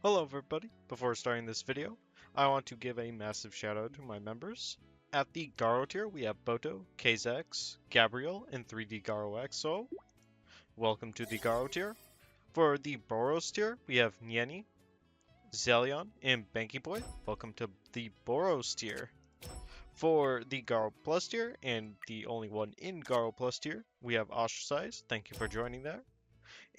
Hello everybody, before starting this video, I want to give a massive shout out to my members. At the Garo tier, we have Boto, KZX, Gabriel, and 3D Garo XO. Welcome to the Garo tier. For the Boros tier, we have Nieni, Zelion, and Banky Boy. Welcome to the Boros tier. For the Garo Plus tier, and the only one in Garo Plus tier, we have Ostracize. Thank you for joining there.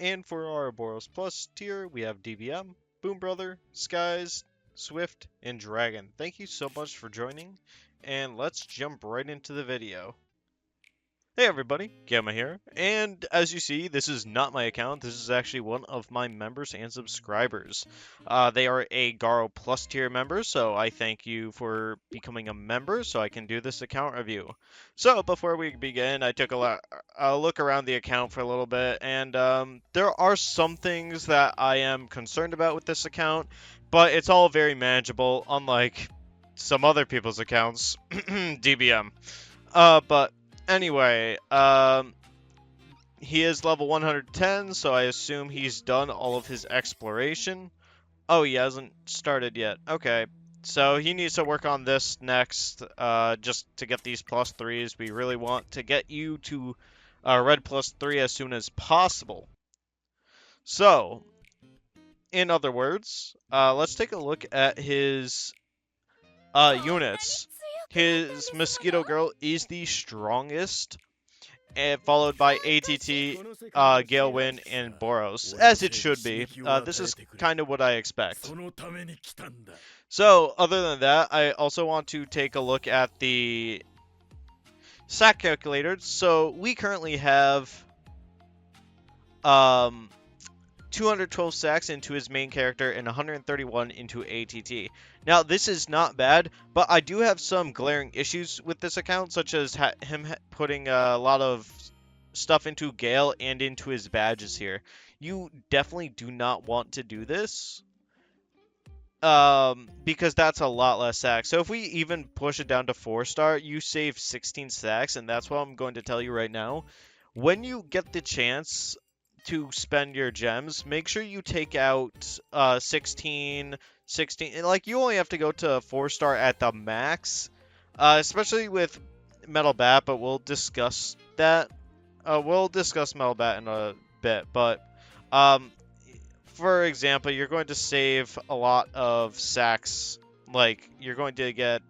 And for our Boros Plus tier, we have DBM, Boom Brother, Skies, Swift, and Dragon. Thank you so much for joining, and let's jump right into the video. Hey everybody, Gamma here, and as you see, this is not my account, this is actually one of my members and subscribers. They are a Garo Plus tier member, so I thank you for becoming a member so I can do this account review. So, before we begin, I took a look around the account for a little bit, and there are some things that I am concerned about with this account, but it's all very manageable, unlike some other people's accounts, DBM. But anyway, he is level 110, so I assume he's done all of his exploration. Oh, he hasn't started yet. Okay, so he needs to work on this next, just to get these +3s. We really want to get you to red +3 as soon as possible. So, in other words, let's take a look at his units. His Mosquito Girl is the strongest, and followed by ATT, Galewind, and Boros, as it should be. This is kind of what I expect. So, other than that, I also want to take a look at the sack calculators. So, we currently have 212 sacks into his main character and 131 into ATT. Now, this is not bad, but I do have some glaring issues with this account, such as him putting a lot of stuff into Gale and into his badges here. You definitely do not want to do this, because that's a lot less sacks. So if we even push it down to 4-star, you save 16 sacks, and that's what I'm going to tell you right now. When you get the chance to spend your gems, make sure you take out 16, like you only have to go to 4-star at the max, especially with Metal Bat, but we'll discuss that. We'll discuss Metal Bat in a bit, but for example, you're going to save a lot of sacks. Like, you're going to get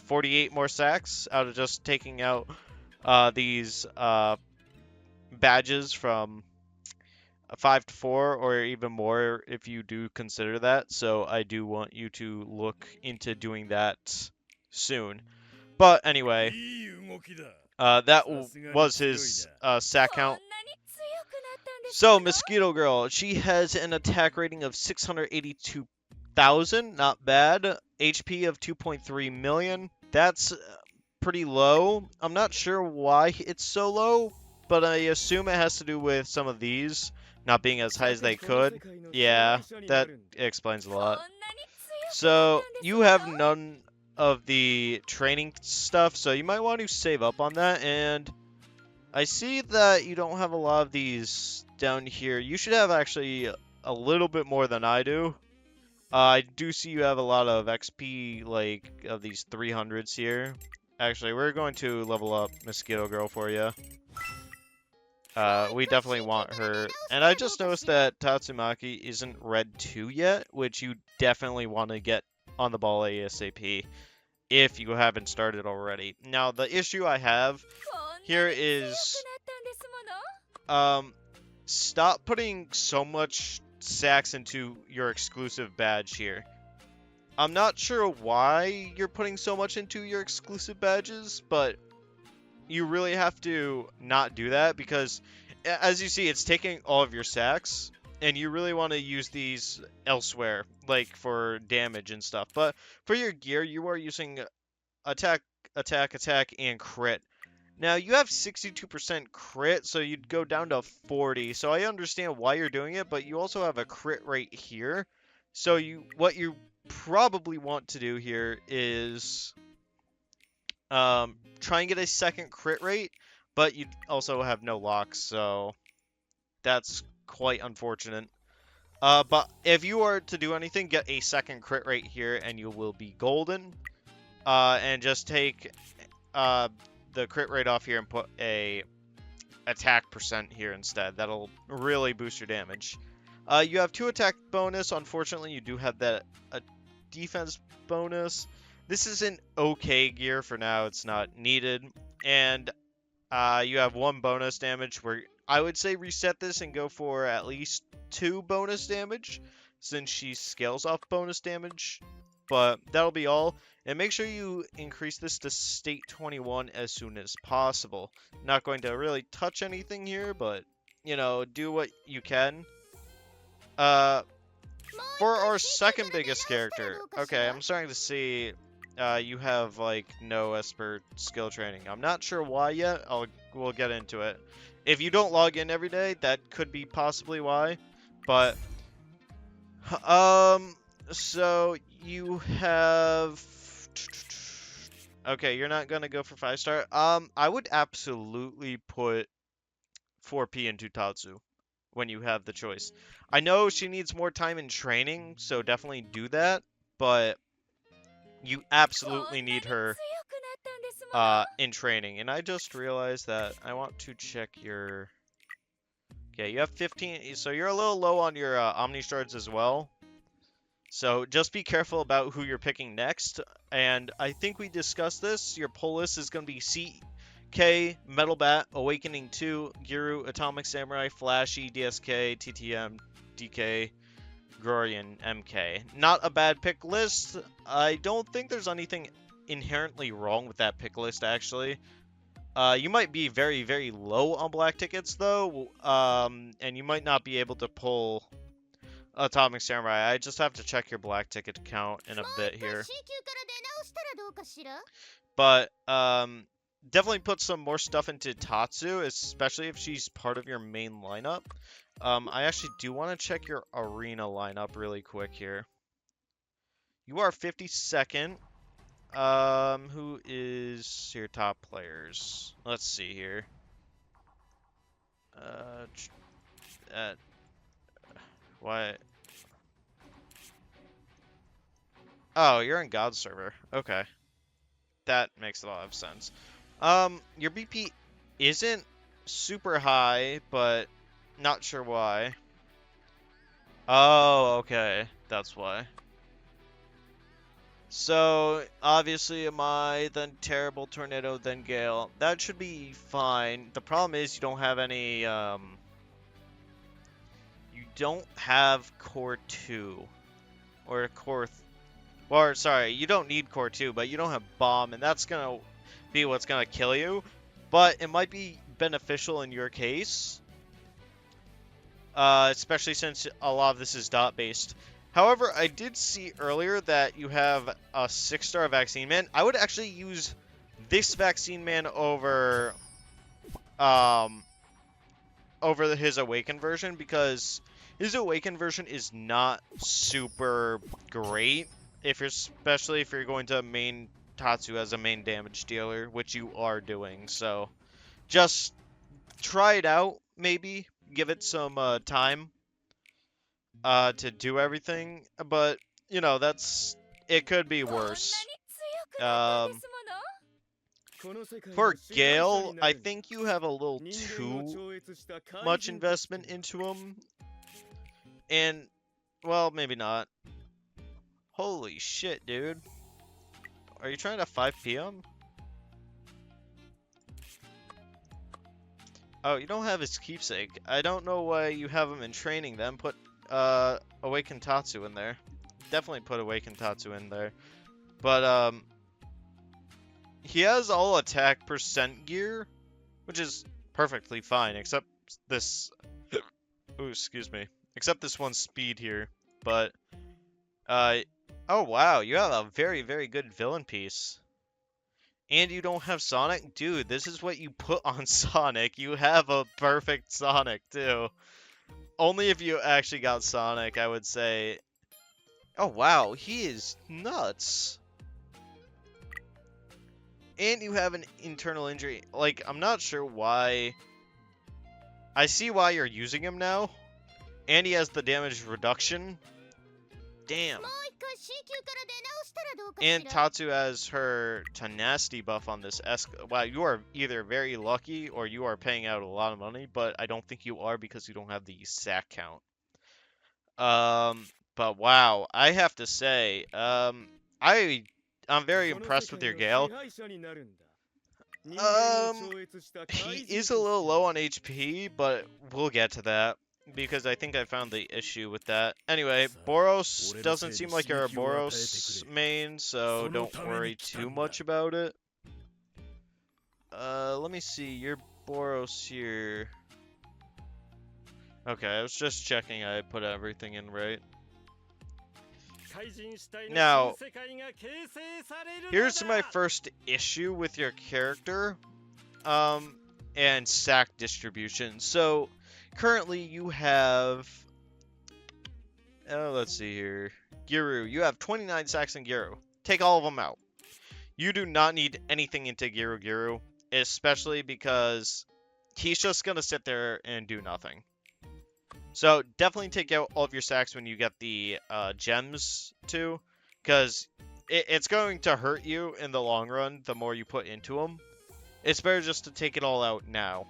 48 more sacks out of just taking out these badges from 5 to 4, or even more if you do consider that. So I do want you to look into doing that soon. But anyway, that was his sack count. So Mosquito Girl, she has an attack rating of 682,000, not bad. HP of 2.3 million. That's pretty low. I'm not sure why it's so low, but I assume it has to do with some of these not being as high as they could. Yeah, that explains a lot. So, you have none of the training stuff, so you might want to save up on that, and I see that you don't have a lot of these down here. You should have actually a little bit more than I do. I do see you have a lot of XP, like, of these 300s here. Actually, we're going to level up Mosquito Girl for you. We definitely want her. And I just noticed that Tatsumaki isn't red 2 yet, which you definitely want to get on the ball ASAP if you haven't started already. Now, the issue I have here is stop putting so much sacks into your exclusive badge here. I'm not sure why you're putting so much into your exclusive badges, but you really have to not do that, because as you see, it's taking all of your sacks, and you really want to use these elsewhere, like for damage and stuff. But for your gear, you are using attack, and crit. Now, you have 62% crit, so you'd go down to 40. So I understand why you're doing it, but you also have a crit rate here. So what you probably want to do here is try and get a second crit rate, but you also have no locks, so that's quite unfortunate. But if you are to do anything, get a second crit rate here, and you will be golden. And just take the crit rate off here and put a attack percent here instead. That'll really boost your damage. You have 2 attack bonus. Unfortunately, you do have that defense bonus. This is an okay gear for now. It's not needed. And you have 1 bonus damage, where I would say reset this and go for at least 2 bonus damage, since she scales off bonus damage. But that'll be all. And make sure you increase this to state 21 as soon as possible. Not going to really touch anything here, but, you know, do what you can. For our second biggest character, okay, I'm starting to see you have, like, no Esper skill training. I'm not sure why yet. We'll get into it. If you don't log in every day, that could be possibly why. But, so you have... Okay, you're not gonna go for 5-star. I would absolutely put 4P into Tatsu when you have the choice. I know she needs more time in training, so definitely do that, but you absolutely need her in training. And I just realized that I want to check your... Okay, you have 15, so you're a little low on your Omni Shards as well. So just be careful about who you're picking next. And I think we discussed this. Your pull list is going to be CK, Metal Bat, Awakening 2, Giru, Atomic Samurai, Flashy, DSK, TTM, DK, Glorian, MK. Not a bad pick list. I don't think there's anything inherently wrong with that pick list, actually. You might be very, very low on black tickets, though. And you might not be able to pull Atomic Samurai. I just have to check your black ticket count in a bit here. But, definitely put some more stuff into Tatsu, especially if she's part of your main lineup. I actually do want to check your arena lineup really quick here. You are 52nd. Who is your top players? Let's see here. What? Oh, you're in God server. Okay. That makes a lot of sense. Your BP isn't super high, but not sure why. Oh, okay. That's why. So, obviously, Amai, then Terrible Tornado, then Gale. That should be fine. The problem is you don't have any, you don't have Core 2. Or Core... Or, sorry, you don't need Core 2, but you don't have Bomb, and that's gonna be what's gonna kill you. But it might be beneficial in your case. Especially since a lot of this is dot-based. However, I did see earlier that you have a 6-star Vaccine Man. I would actually use this Vaccine Man over his Awakened version, because his Awakened version is not super great, especially if you're going to main Tatsu as a main damage dealer, which you are doing. So just try it out, maybe. Give it some time to do everything, but you know, it could be worse. For Gale, I think you have a little too much investment into him, and well, maybe not. Holy shit, dude. Are you trying to 5P him? Oh, you don't have his keepsake. I don't know why you have him in training then. Put Awakened Tatsu in there. Definitely put Awakened Tatsu in there. But he has all attack percent gear, which is perfectly fine, except this ooh, excuse me. Except this one speed here. But oh wow, you have a very, very good villain piece. And you don't have Sonic? Dude, this is what you put on Sonic. You have a perfect Sonic, too. Only if you actually got Sonic, I would say. Oh, wow. He is nuts. And you have an internal injury. Like, I'm not sure why. I see why you're using him now. And he has the damage reduction. Damn. And Tatsu has her tenacity buff on this Wow, you are either very lucky or you are paying out a lot of money, but I don't think you are because you don't have the sack count. But wow, I have to say, I'm very impressed with your Gale. He is a little low on HP, but we'll get to that because I think I found the issue with that. Anyway, Boros doesn't seem like you're a Boros main, so don't worry too much about it. Let me see, your Boros here. Okay, I was just checking I put everything in right. Now, here's my first issue with your character, and sack distribution. So, currently you have, let's see here, Giru. You have 29 sacks in Giru. Take all of them out. You do not need anything into Giru, especially because he's just gonna sit there and do nothing. So definitely take out all of your sacks when you get the gems too, because it's going to hurt you in the long run the more you put into them. It's better just to take it all out now.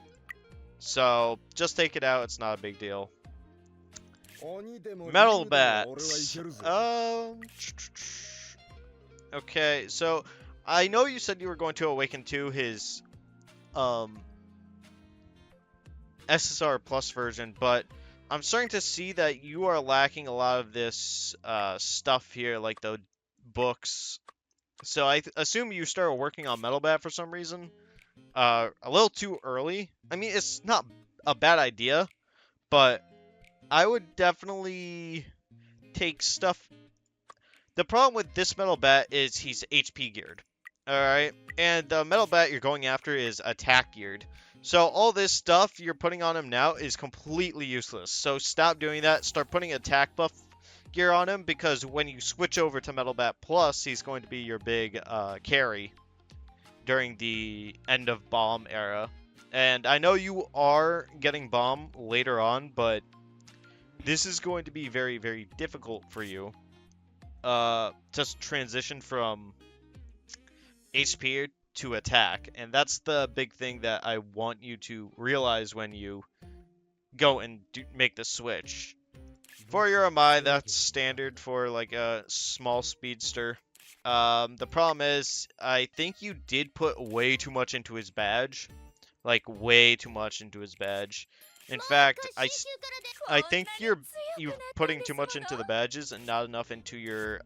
So just take it out, it's not a big deal. Metal bats. Okay, so I know you said you were going to awaken to his SSR Plus version, but I'm starting to see that you are lacking a lot of this stuff here, like the books. So I assume you started working on Metal Bat for some reason. A little too early. I mean, it's not a bad idea, but I would definitely take stuff. The problem with this Metal Bat is he's HP geared. Alright? And the Metal Bat you're going after is attack geared. So all this stuff you're putting on him now is completely useless. So stop doing that. Start putting attack buff gear on him, because when you switch over to Metal Bat Plus, he's going to be your big carry during the end of Bomb era. And I know you are getting Bomb later on, but this is going to be very, very difficult for you. Just transition from HP to attack, and that's the big thing that I want you to realize when you go and make the switch. For your MI, that's standard for like a small speedster. The problem is, I think you did put way too much into his badge. Like, way too much into his badge. In fact, I think you're putting too much into the badges and not enough into your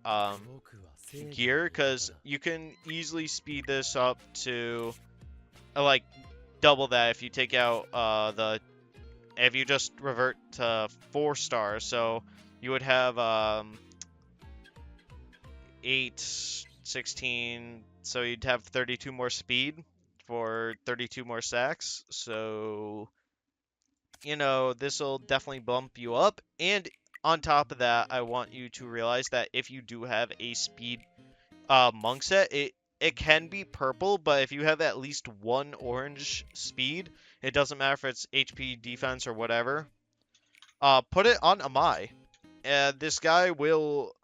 gear, because you can easily speed this up to like double that if you take out if you just revert to 4 stars. So you would have 8, 16, so you'd have 32 more speed for 32 more sacks. So, you know, this will definitely bump you up. And on top of that, I want you to realize that if you do have a speed monk set, it can be purple, but if you have at least 1 orange speed, it doesn't matter if it's HP, defense, or whatever, put it on Amai. This guy will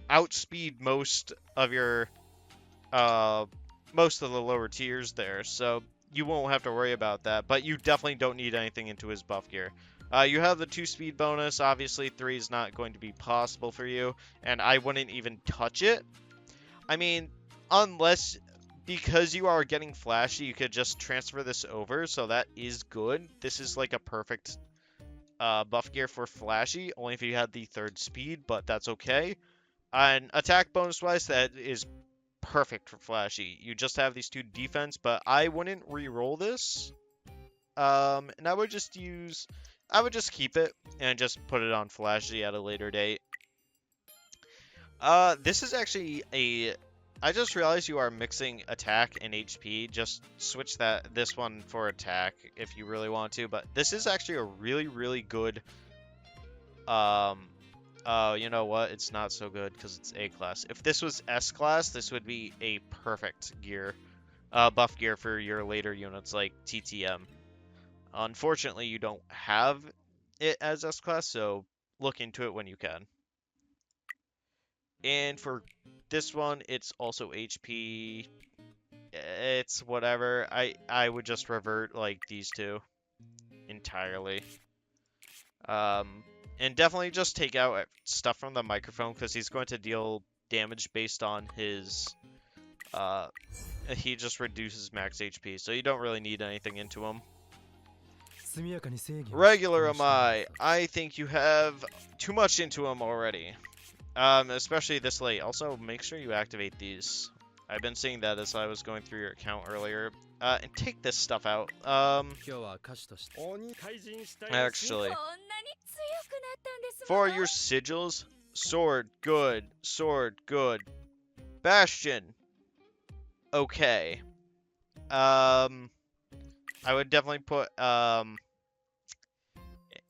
outspeed most of your most of the lower tiers there, so you won't have to worry about that. But you definitely don't need anything into his buff gear. You have the 2 speed bonus. Obviously 3 is not going to be possible for you, and I wouldn't even touch it. I mean, unless, because you are getting flashy, you could just transfer this over, so that is good. This is like a perfect buff gear for flashy, only if you had the 3rd speed, but that's okay. And attack bonus wise, that is perfect for flashy. You just have these 2 defense, but I wouldn't re-roll this. And I would just keep it and just put it on flashy at a later date. This is actually I just realized you are mixing attack and HP. Just switch this one for attack if you really want to. But this is actually a really, really good, you know what? It's not so good because it's A class. If this was S class, this would be a perfect gear, buff gear for your later units like TTM. Unfortunately, you don't have it as S-Class, so look into it when you can. And for this one, it's also HP. It's whatever. I would just revert like these two entirely. And definitely just take out stuff from the microphone because he's going to deal damage based on his he just reduces max HP, so you don't really need anything into him. Regular am I think you have too much into him already. Especially this late. Also, make sure you activate these. I've been seeing that as I was going through your account earlier. And take this stuff out. Actually, for your sigils, sword, good. Sword, good. Bastion, okay. I would definitely put, an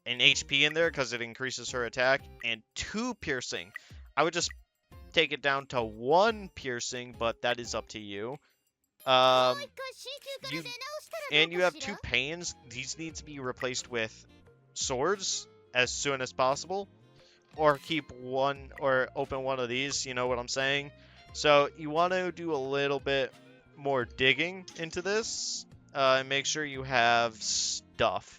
HP in there because it increases her attack, and 2 piercing. I would just take it down to 1 piercing, but that is up to you. You have 2 pains. These need to be replaced with swords as soon as possible, or keep one or open one of these. You know what I'm saying? So you want to do a little bit more digging into this, and make sure you have stuff.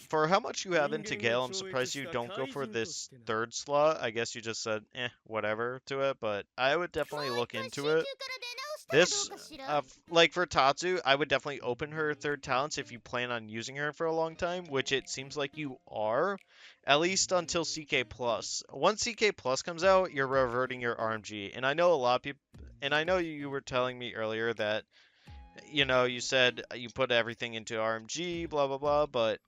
For how much you have into Gale, I'm surprised you don't go for this 3rd slot. I guess you just said, whatever to it, but I would definitely look into it. This, like for Tatsu, I would definitely open her 3rd talents if you plan on using her for a long time, which it seems like you are, at least until CK+. Once CK+ comes out, you're reverting your RMG, and I know a lot of people, and I know you were telling me earlier that, you know, you said you put everything into RMG, blah, blah, blah, but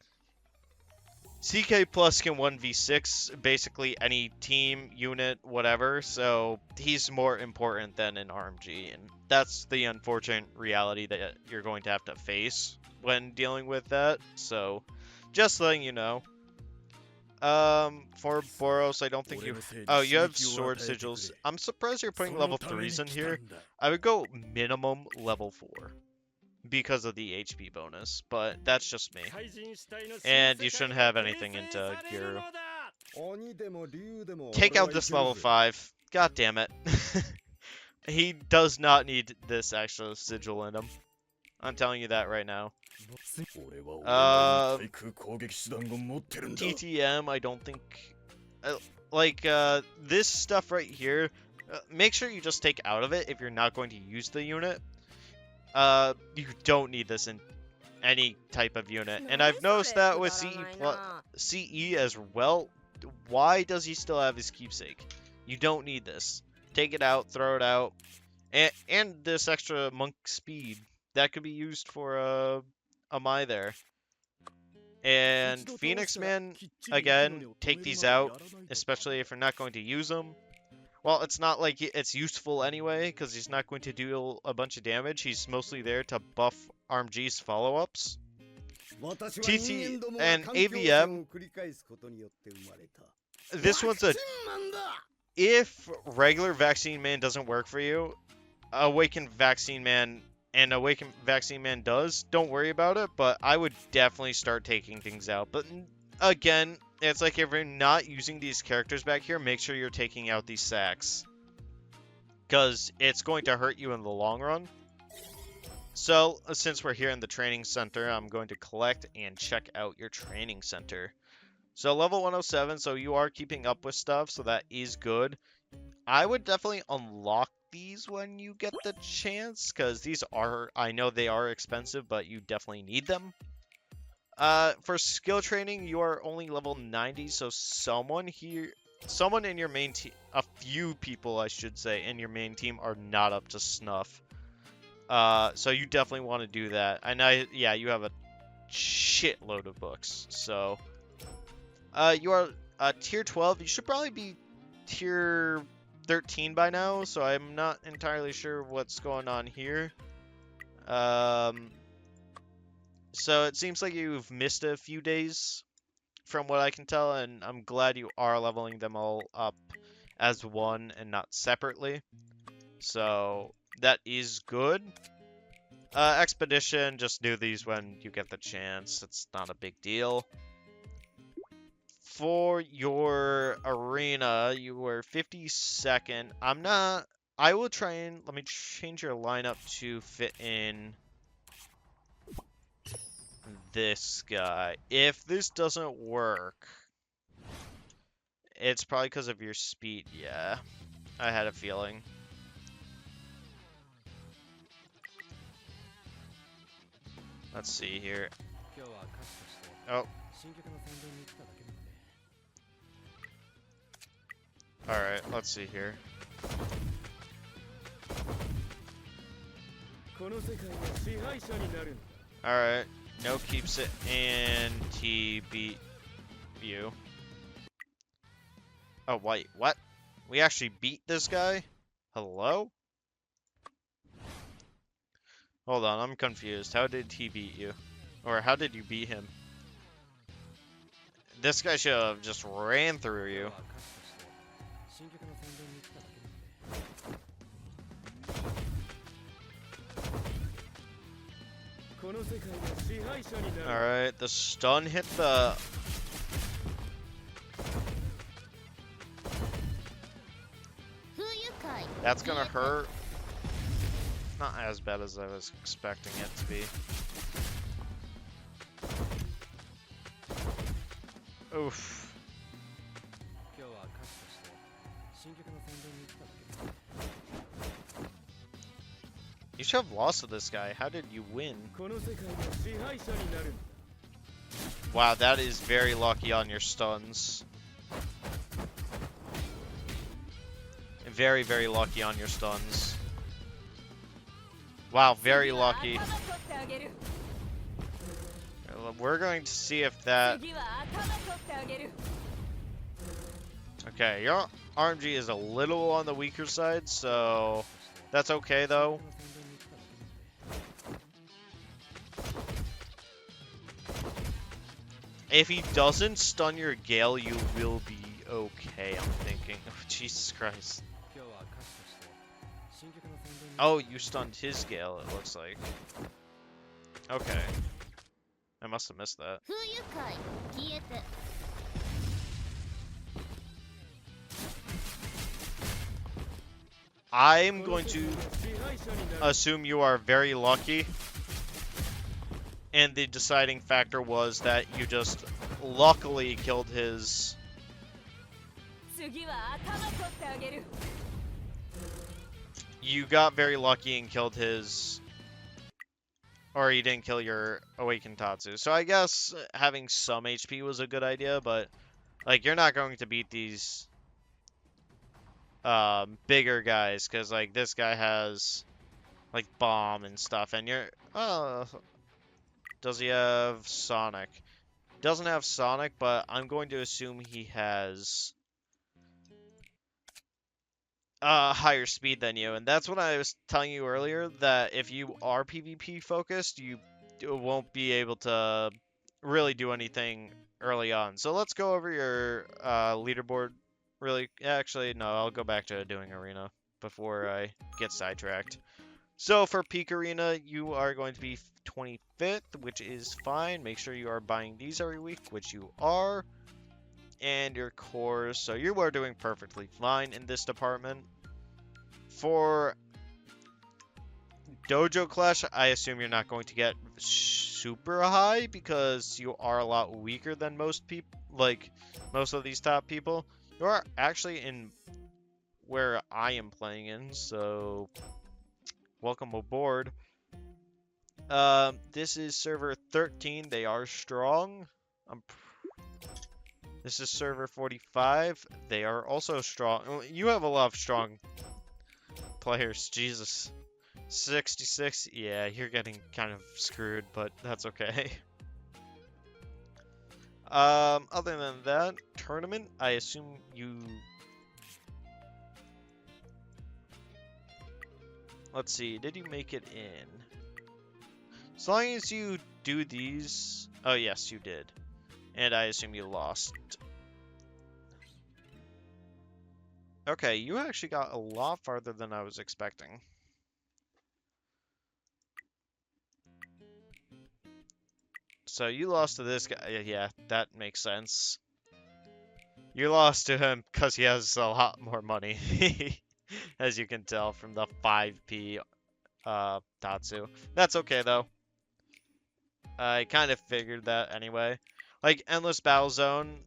CK Plus can 1v6 basically any team, unit, whatever, so he's more important than an RMG, and that's the unfortunate reality that you're going to have to face when dealing with that, so just letting you know. For Boros, I don't think you... Oh, you have sword sigils. I'm surprised you're putting level 3s in here. I would go minimum level 4. Because of the HP bonus, but that's just me. And you shouldn't have anything into Giru. Take out this level 5. God damn it. He does not need this extra sigil in him. I'm telling you that right now. TTM, I don't think... this stuff right here, make sure you just take out of it if you're not going to use the unit. You don't need this in any type of unit. And I've noticed that with CE as well. Why does he still have his keepsake? You don't need this. Take it out, throw it out. And this extra monk speed. That could be used for a Mai there. And Phoenix Man, again, take these out. Especially if you're not going to use them. Well, it's not like it's useful anyway, because he's not going to do a bunch of damage. He's mostly there to buff RMG's follow-ups. TT and AVM, this one's a... If regular Vaccine Man doesn't work for you, Awakened Vaccine Man and Awakened Vaccine Man does, don't worry about it, but I would definitely start taking things out. But again... It's like if you're not using these characters back here, make sure you're taking out these sacks. Because it's going to hurt you in the long run. So, since we're here in the training center, I'm going to collect and check out your training center. So, level 107, so you are keeping up with stuff, so that is good. I would definitely unlock these when you get the chance, because these are, I know they are expensive, but you definitely need them. For skill training, you are only level 90, so someone in your main team, a few people, I should say, in your main team are not up to snuff. So you definitely want to do that. And yeah, you have a shitload of books, so. You are, tier 12, you should probably be tier 13 by now, so I'm not entirely sure what's going on here. So it seems like you've missed a few days from what I can tell, and I'm glad you are leveling them all up as one and not separately. So that is good. Expedition, just do these when you get the chance. It's not a big deal. For your arena, you were 52nd. I will try and, let me change your lineup to fit in this guy. If this doesn't work, it's probably because of your speed. Yeah, I had a feeling. Let's see here. Oh. Alright, let's see here. Alright, no keeps it, and he beat you. Oh, wait, what? We actually beat this guy? Hello? Hold on, I'm confused. How did he beat you? Or how did you beat him? This guy should have just ran through you. Alright, the stun hit the... That's gonna hurt. Not as bad as I was expecting it to be. Oof. You should have lost to this guy. How did you win? Wow, that is very lucky on your stuns. Very, very lucky on your stuns. Wow, very lucky. We're going to see if that... Okay, your RMG is a little on the weaker side, so that's okay though. If he doesn't stun your Gale, you will be okay, I'm thinking. Oh, Jesus Christ. Oh, you stunned his Gale, it looks like. Okay. I must have missed that. I'm going to assume you are very lucky. And the deciding factor was that you just luckily killed his... You got very lucky and killed his... Or you didn't kill your Awakened Tatsu. So I guess having some HP was a good idea, but... Like, you're not going to beat these... bigger guys, because, like, this guy has... Like, Bomb and stuff, and you're... Does he have Sonic? Doesn't have Sonic, but I'm going to assume he has higher speed than you. And that's what I was telling you earlier, that if you are PvP focused, you won't be able to really do anything early on. So let's go over your leaderboard really. Actually, no, I'll go back to doing Arena before I get sidetracked. So for Peak Arena, you are going to be 25th, which is fine. Make sure you are buying these every week, which you are. And your cores, so you are doing perfectly fine in this department. For Dojo Clash, I assume you're not going to get super high because you are a lot weaker than most people, like most of these top people. You are actually in where I am playing in, so... Welcome aboard. This is server 13. They are strong. This is server 45. They are also strong. You have a lot of strong players. Jesus. 66. Yeah, you're getting kind of screwed, but that's okay. Other than that, tournament, I assume you... Let's see, did you make it in? As long as you do these... Oh, yes, you did. And I assume you lost. Okay, you actually got a lot farther than I was expecting. So you lost to this guy. Yeah, that makes sense. You lost to him because he has a lot more money. As you can tell from the 5p Tatsu. That's okay though. I kind of figured that anyway. Like, Endless Battle Zone,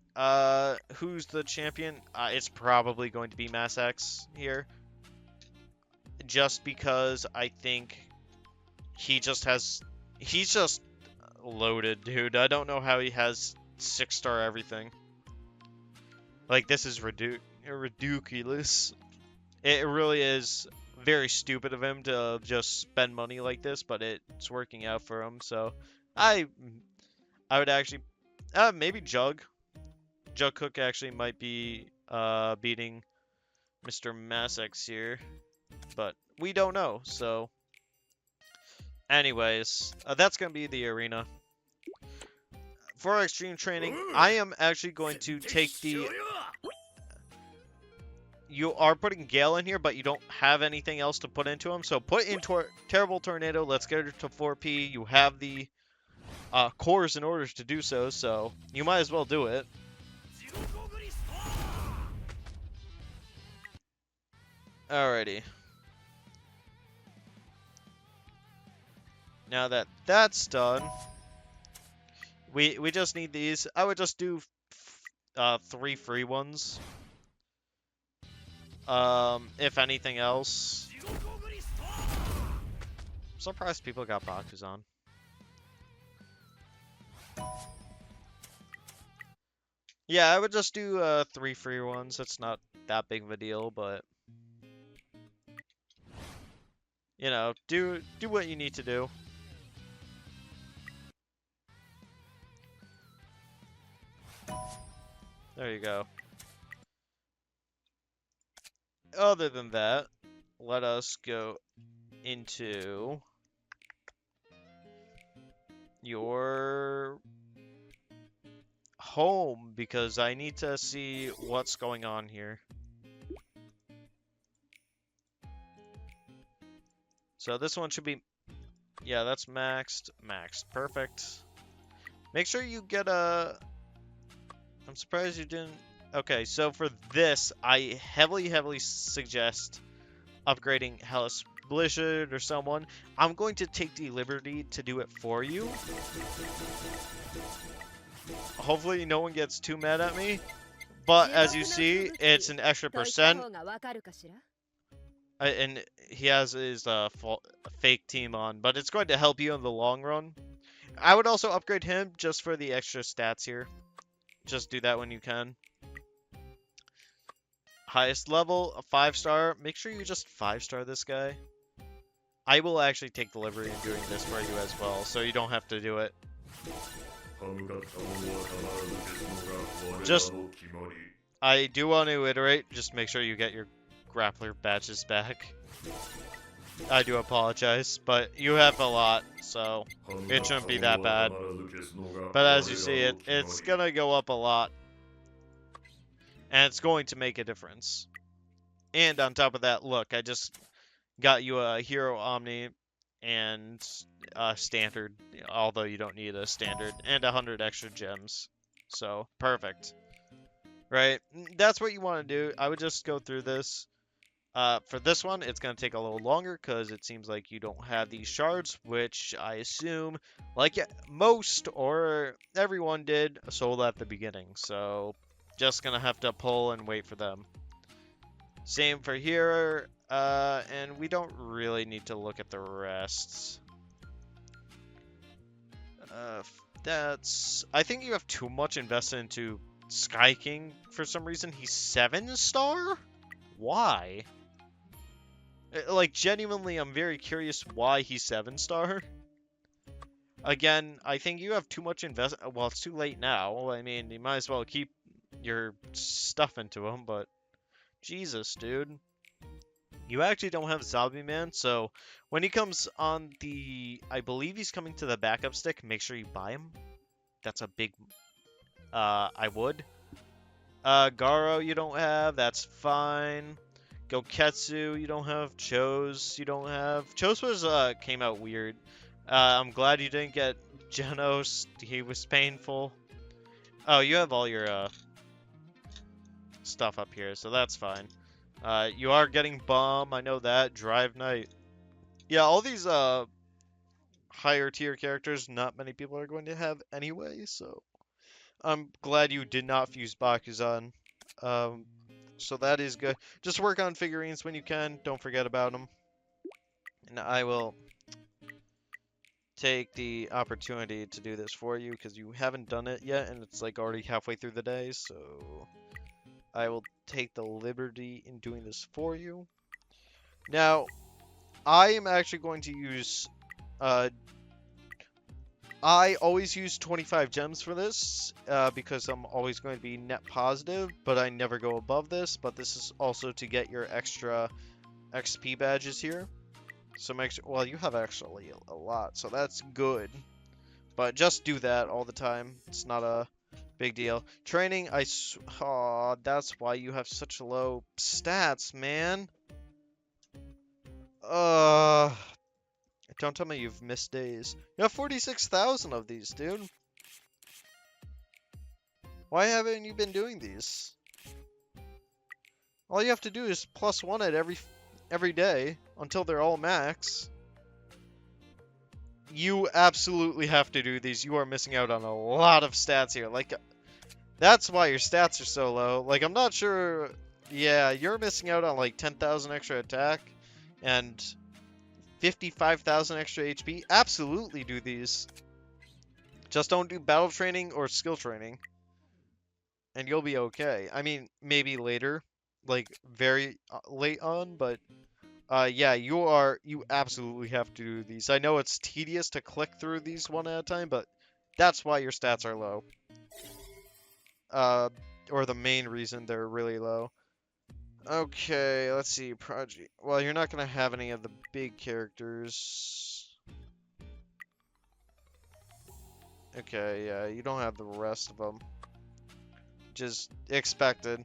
who's the champion? It's probably going to be Mass X here. Just because I think he's just loaded, dude. I don't know how he has 6-star everything. Like, this is ridiculous. It really is very stupid of him to just spend money like this, but it's working out for him. So I would actually maybe Jug Cook actually might be beating Mr. Massex here, but we don't know. So anyways, that's gonna be the arena. For our extreme training, I am actually going to take the... You are putting Gale in here, but you don't have anything else to put into him. So put in Terrible Tornado. Let's get it to 4P. You have the cores in order to do so, so you might as well do it. Alrighty. Now that that's done, we just need these. I would just do 3 free ones. If anything else. I'm surprised people got Bakuzan. Yeah, I would just do 3 free ones. It's not that big of a deal, but you know, do what you need to do. There you go. Other than that, let us go into your home because I need to see what's going on here. So this one should be, yeah, that's maxed, perfect. Make sure you get a, I'm surprised you didn't. Okay, so for this, I heavily suggest upgrading Hellas Blizzard or someone. I'm going to take the liberty to do it for you. Hopefully no one gets too mad at me. But as you see, it's an extra percent. And he has his fake team on, but it's going to help you in the long run. I would also upgrade him just for the extra stats here. Just do that when you can. Highest level, a 5-star. Make sure you just 5-star this guy. I will actually take the liberty in doing this for you as well, so you don't have to do it. Just, I do want to iterate, just make sure you get your grappler badges back. I do apologize, but you have a lot, so it shouldn't be that bad. But as you see, it's gonna go up a lot. And it's going to make a difference. And on top of that, look, I just got you a Hero Omni and a standard, although you don't need a standard, and 100 extra gems. So, perfect. Right? That's what you want to do. I would just go through this. For this one, it's going to take a little longer because it seems like you don't have these shards, which I assume, like most or everyone did, sold at the beginning. So, just gonna have to pull and wait for them. Same for here, and we don't really need to look at the rest. I think you have too much invested into Sky King for some reason. He's 7-star? Why? Like, genuinely, I'm very curious why he's 7-star. Again, I think you have too much investment. Well, it's too late now. I mean, you might as well keep your stuff into him, but Jesus, dude. You actually don't have Zombie Man, so when he comes on the, I believe he's coming to the backup stick, make sure you buy him. That's a big, I would. Garo you don't have, that's fine. Goketsu you don't have, Chose you don't have. Chose was, came out weird. I'm glad you didn't get Genos, he was painful. Oh, you have all your stuff up here, so that's fine. You are getting Bomb, I know that. Drive Knight. Yeah, all these higher tier characters, not many people are going to have anyway, so I'm glad you did not fuse Bakuzan. So that is good. Just work on figurines when you can. Don't forget about them. And I will take the opportunity to do this for you because you haven't done it yet and it's like already halfway through the day, so I will take the liberty in doing this for you. Now, I am actually going to use I always use 25 gems for this because I'm always going to be net positive, but I never go above this. But this is also to get your extra XP badges here. Some extra, well, you have actually a lot, so that's good. But just do that all the time. It's not a big deal. Training, oh, that's why you have such low stats, man. Don't tell me you've missed days. You have 46,000 of these, dude. Why haven't you been doing these? All you have to do is +1 it every day until they're all max. You absolutely have to do these. You are missing out on a lot of stats here. Like, that's why your stats are so low. Like, I'm not sure. Yeah, you're missing out on like 10,000 extra attack and 55,000 extra HP. Absolutely do these. Just don't do battle training or skill training. And you'll be okay. I mean, maybe later. Like, very late on, but yeah, you absolutely have to do these. I know it's tedious to click through these one at a time, but that's why your stats are low. Or the main reason they're really low. Okay, let's see, project. Well, you're not gonna have any of the big characters. Okay, yeah, you don't have the rest of them. Just expected.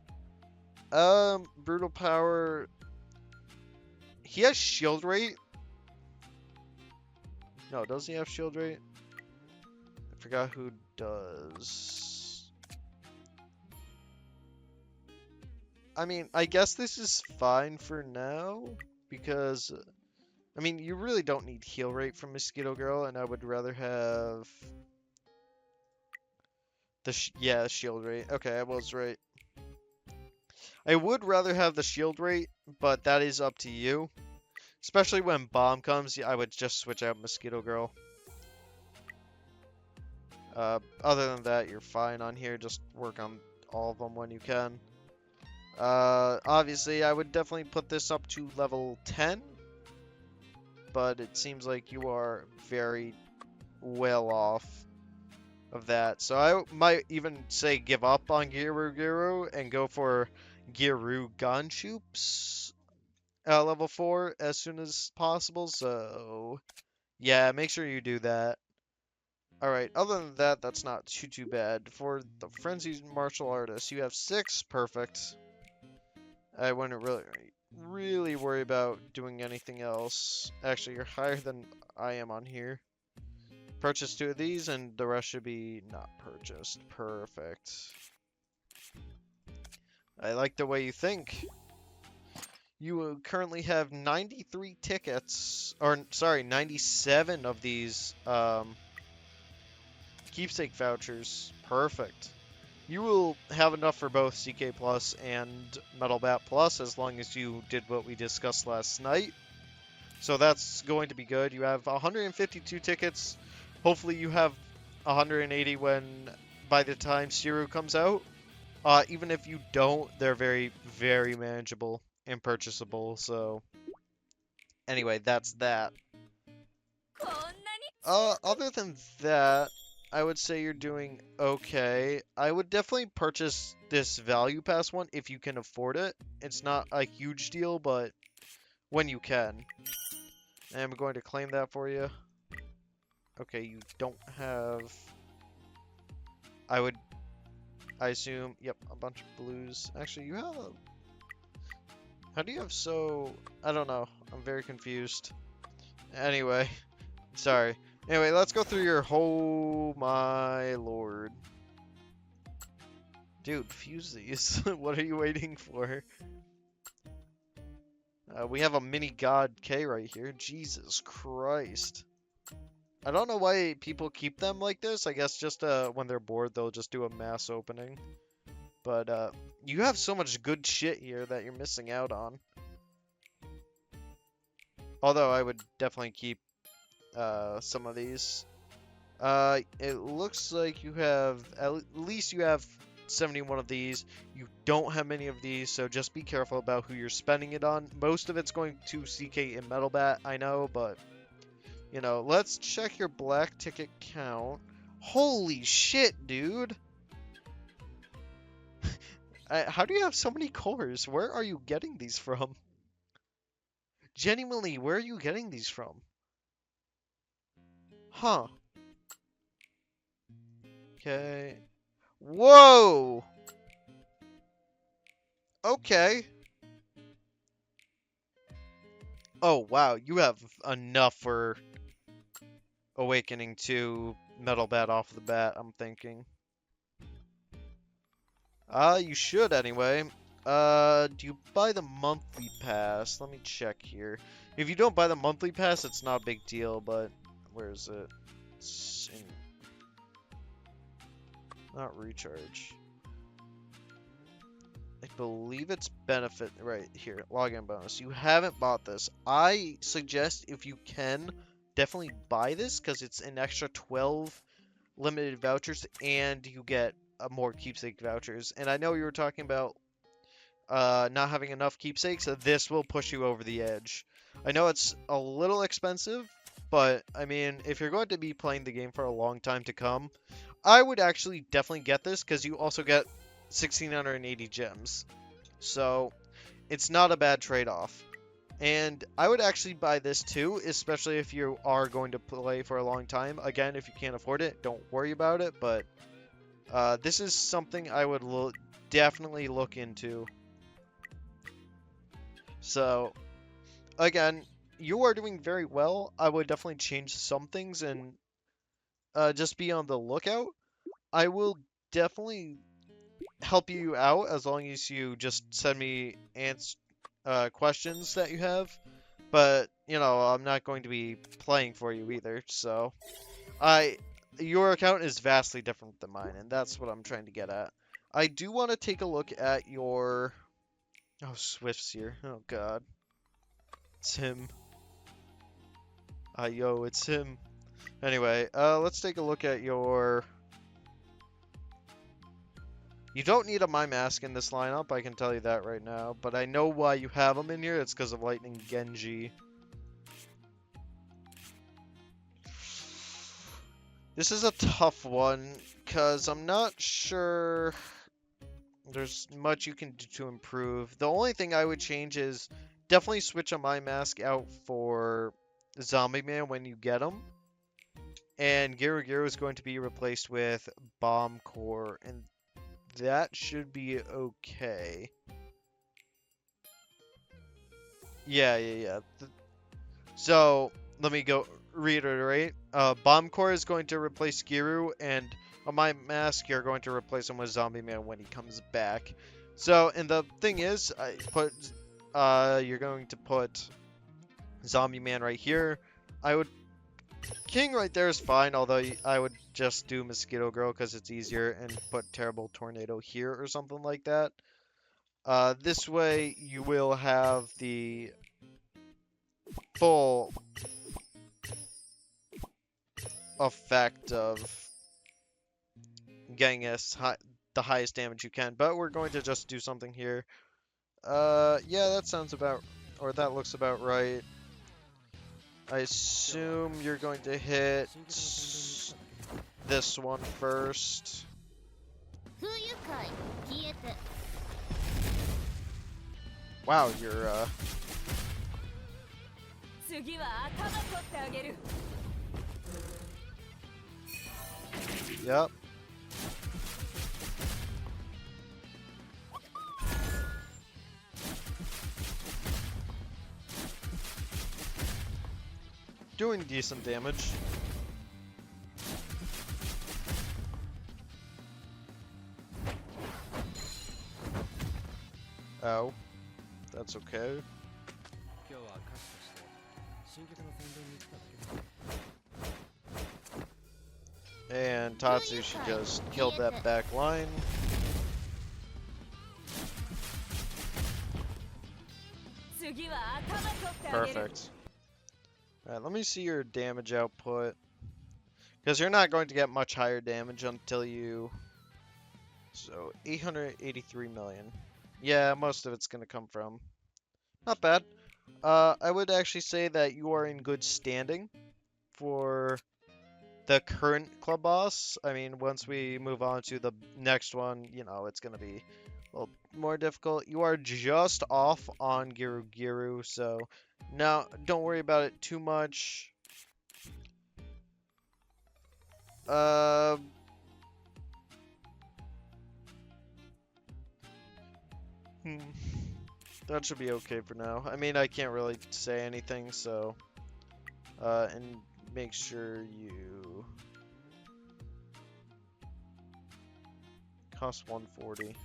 Brutal power. He has shield rate. No, does he have shield rate? I forgot who does. I mean, I guess this is fine for now because, I mean, you really don't need heal rate from Mosquito Girl, and I would rather have the yeah, shield rate. Okay, I was right. I would rather have the shield rate, but that is up to you. Especially when Bomb comes, I would just switch out Mosquito Girl. Other than that, you're fine on here. Just work on all of them when you can. Obviously, I would definitely put this up to level 10. But it seems like you are very well off of that. So I might even say give up on Giru and go for Giru Ganshoops level 4 as soon as possible. So yeah, make sure you do that. Alright, other than that, that's not too bad. For the Frenzied Martial Artist, you have 6. Perfect. I wouldn't really worry about doing anything else. Actually, you're higher than I am on here. Purchase 2 of these, and the rest should be not purchased. Perfect. I like the way you think. You currently have 93 tickets, or sorry, 97 of these keepsake vouchers. Perfect. You will have enough for both CK Plus and Metal Bat Plus as long as you did what we discussed last night. So that's going to be good. You have 152 tickets. Hopefully you have 180 by the time Siru comes out. Even if you don't, they're very, very manageable and purchasable. So anyway, that's that. Other than that, I would say you're doing okay. I would definitely purchase this Value Pass one if you can afford it. It's not a huge deal, but when you can. And I'm going to claim that for you. Okay, you don't have... I assume, yep, a bunch of blues. Actually, you have... How do you have so... I don't know. I'm very confused. Anyway, sorry. Anyway, let's go through your oh my lord. Dude, fuse these. What are you waiting for? We have a mini God K right here. Jesus Christ. I don't know why people keep them like this. I guess just when they're bored, they'll just do a mass opening. But you have so much good shit here that you're missing out on. Although I would definitely keep some of these. It looks like you have, at least you have 71 of these. You don't have many of these, so just be careful about who you're spending it on. Most of it's going to CK and Metal Bat, I know, but, you know, let's check your black ticket count. Holy shit, dude! How do you have so many cores? Where are you getting these from? Genuinely, where are you getting these from? Huh. Okay. Whoa! Okay. Oh, wow. You have enough for Awakening to Metal Bat off the bat, I'm thinking. You should anyway. Do you buy the monthly pass? Let me check here. If you don't buy the monthly pass, it's not a big deal, but where is it? It's in... Not recharge. I believe it's benefit right here. Login bonus. You haven't bought this. I suggest if you can, definitely buy this because it's an extra 12 limited vouchers and you get more keepsake vouchers. And I know you were talking about not having enough keepsakes, so this will push you over the edge. I know it's a little expensive, but I mean, if you're going to be playing the game for a long time to come, I would actually definitely get this because you also get 1,680 gems. So it's not a bad trade-off. And I would actually buy this too, especially if you are going to play for a long time. Again, if you can't afford it, don't worry about it, but this is something I would definitely look into. So, again, you are doing very well. I would definitely change some things and just be on the lookout. I will definitely help you out as long as you just send me questions that you have. But, you know, I'm not going to be playing for you either, so... Your account is vastly different than mine, and that's what I'm trying to get at. I do want to take a look at your... Oh, Swift's here. Oh, God. It's him. Yo, it's him. Anyway, let's take a look at your... You don't need a My Mask in this lineup, I can tell you that right now. But I know why you have them in here. It's because of Lightning Genji. This is a tough one, because I'm not sure there's much you can do to improve. The only thing I would change is definitely switch a My Mask out for Zombie Man when you get him. And Giru Giru is going to be replaced with Bomb Core, and that should be okay. Yeah. So, let me go reiterate. Bomb Core is going to replace Giru, and on My Mask, you're going to replace him with Zombie Man when he comes back. So, and the thing is, you're going to put Zombie Man right here. King right there is fine, although I would just do Mosquito Girl because it's easier, and put Terrible Tornado here or something like that. This way, you will have the full effect of getting us the highest damage you can, but we're going to just do something here. Yeah, that sounds about, or that looks about right. I assume you're going to hit this one first. Wow, you're Yep. Doing decent damage. Oh, that's okay. And Tatsushi just killed that back line. Perfect. Alright, let me see your damage output. Because you're not going to get much higher damage until you... So, 883 million. Yeah, most of it's going to come from. Not bad. I would actually say that you are in good standing for the current club boss. I mean, once we move on to the next one, you know, it's going to be a little more difficult. You are just off on Giru Giru, so now don't worry about it too much. Uh, hmm. That should be okay for now. I mean, I can't really say anything, so... and make sure you... Cost 140.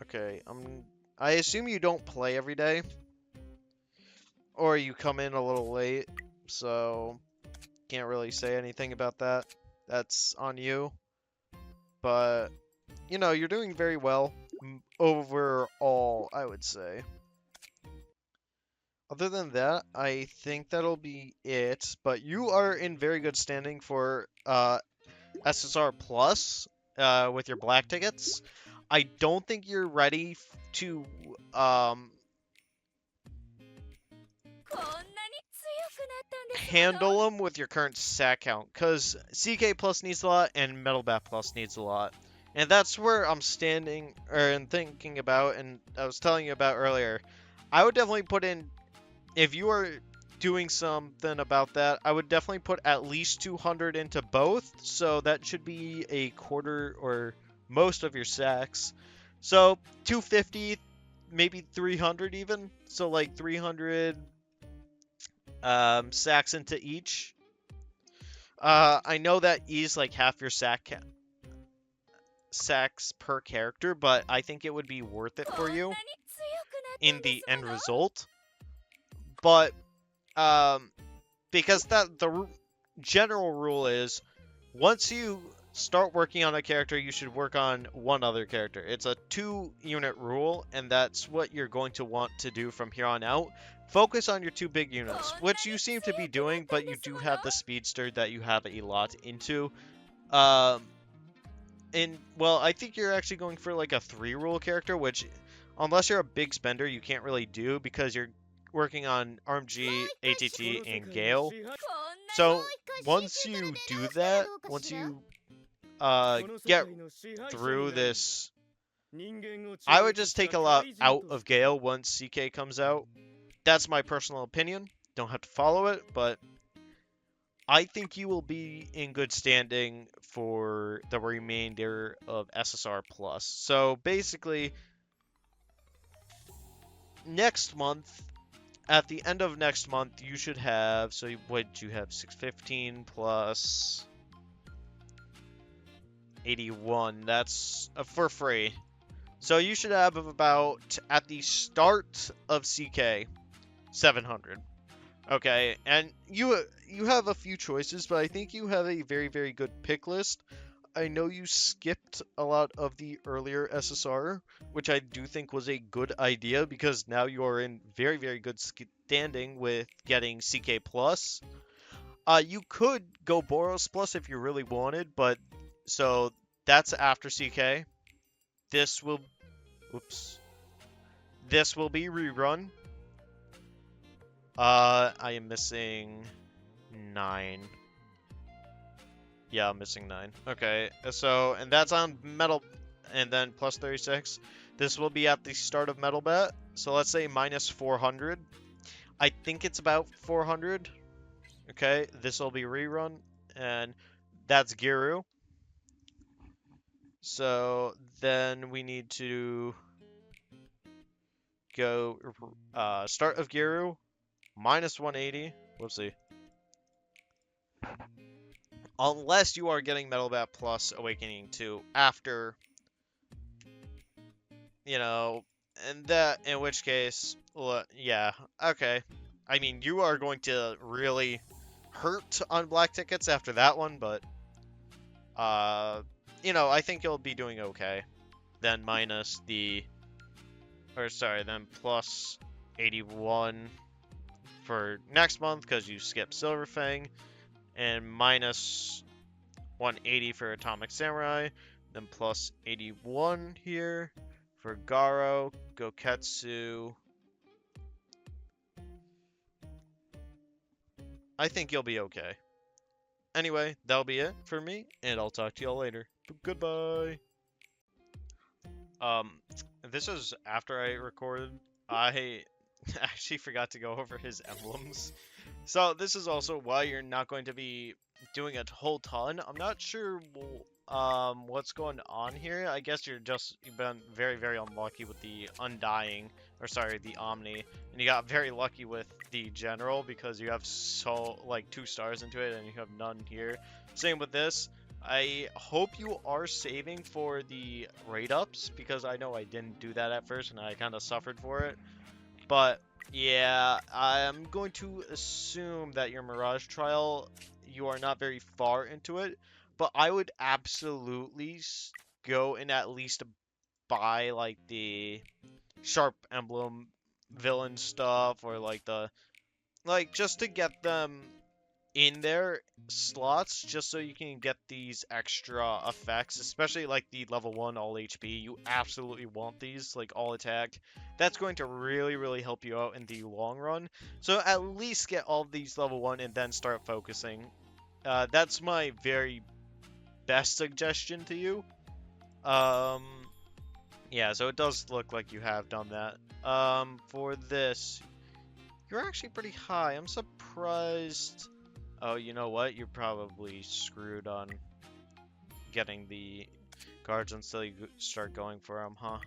Okay, I assume you don't play every day. Or you come in a little late, so... Can't really say anything about that. That's on you. But, you know, you're doing very well overall, I would say. Other than that, I think that'll be it. But you are in very good standing for SSR Plus with your black tickets. I don't think you're ready to handle them with your current sack count, because CK Plus needs a lot and Metal Bat Plus needs a lot. And that's where I'm standing and thinking about, and I was telling you about earlier. I would definitely put in, if you are doing something about that, I would definitely put at least 200 into both, so that should be a quarter or most of your sacks. So 250, maybe 300 even, so like 300 sacks into each. I know that is like half your sacks per character, but I think it would be worth it for you in the end result. But because the general rule is, once you start working on a character, you should work on one other character. It's a 2-unit rule, and that's what you're going to want to do from here on out. Focus on your 2 big units, which you seem to be doing, but you do have the speedster that you have a lot into. And, well, I think you're actually going for like a 3-rule character, which, unless you're a big spender, you can't really do because you're working on RMG, ATT, and Gale. So, once you do that, once you get through this, I would just take a lot out of Gale once CK comes out. That's my personal opinion. Don't have to follow it, but I think you will be in good standing for the remainder of SSR Plus. So basically, next month, at the end of next month, you should have, so what you have, 615 plus 81, that's for free. So you should have about, at the start of CK, 700. Okay, and you have a few choices, but I think you have a very, very good pick list. I know you skipped a lot of the earlier SSR, which I do think was a good idea because now you are in very, very good standing with getting CK Plus. You could go Boros Plus if you really wanted, but so that's after CK. This will, oops, this will be rerun. I am missing 9. Yeah, I'm missing 9. Okay, so, and that's on Metal, and then plus 36. This will be at the start of Metal Bet, so let's say minus 400. I think it's about 400. Okay, this will be rerun, and that's Giru. So, then we need to go, start of Giru, minus 180. Whoopsie. Unless you are getting Metal Bat Plus Awakening 2 after you know, and that, in which case, yeah, okay. I mean, you are going to really hurt on black tickets after that one, but, uh, I think you'll be doing okay. Then minus the, or sorry, then plus 81 for next month because you skipped Silver Fang, and minus 180 for Atomic Samurai, then plus 81 here for Garo, Goketsu. I think you'll be okay. Anyway, that'll be it for me, and I'll talk to y'all later. Goodbye. Um, this is after I recorded. I actually forgot to go over his emblems. So this is also why you're not going to be doing a whole ton. I'm not sure what's going on here. I guess you've been very, very unlucky with the Undying, or sorry, the Omni, and you got very lucky with the General because you have so like 2 stars into it and you have none here. Same with this. I hope you are saving for the rate ups because I know I didn't do that at first and I kind of suffered for it. But yeah, I'm going to assume that your Mirage Trial, you are not very far into it, but I would absolutely go and at least buy like the Sharp Emblem villain stuff or like just to get them in their slots just so you can get these extra effects, especially like the level 1 all HP. You absolutely want these, like all attack. That's going to really, really help you out in the long run. So at least get all these level 1 and then start focusing. That's my very best suggestion to you. Um, yeah, so it does look like you have done that. For this, you're actually pretty high. I'm surprised. Oh, you know what? You're probably screwed on getting the cards until you start going for them, huh?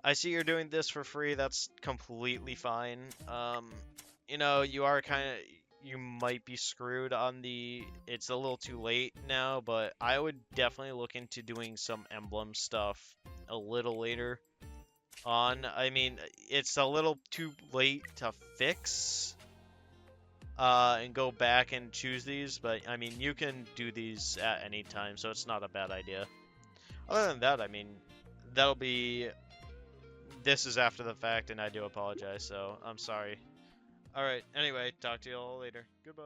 I see you're doing this for free. That's completely fine. You are you might be screwed on the, it's a little too late now, but I would definitely look into doing some emblem stuff a little later on. I mean, it's a little too late to fix and go back and choose these, but I mean, you can do these at any time, so it's not a bad idea. Other than that, I mean, that'll be, this is after the fact, and I do apologize, so I'm sorry. Alright, anyway, talk to you all later. Goodbye.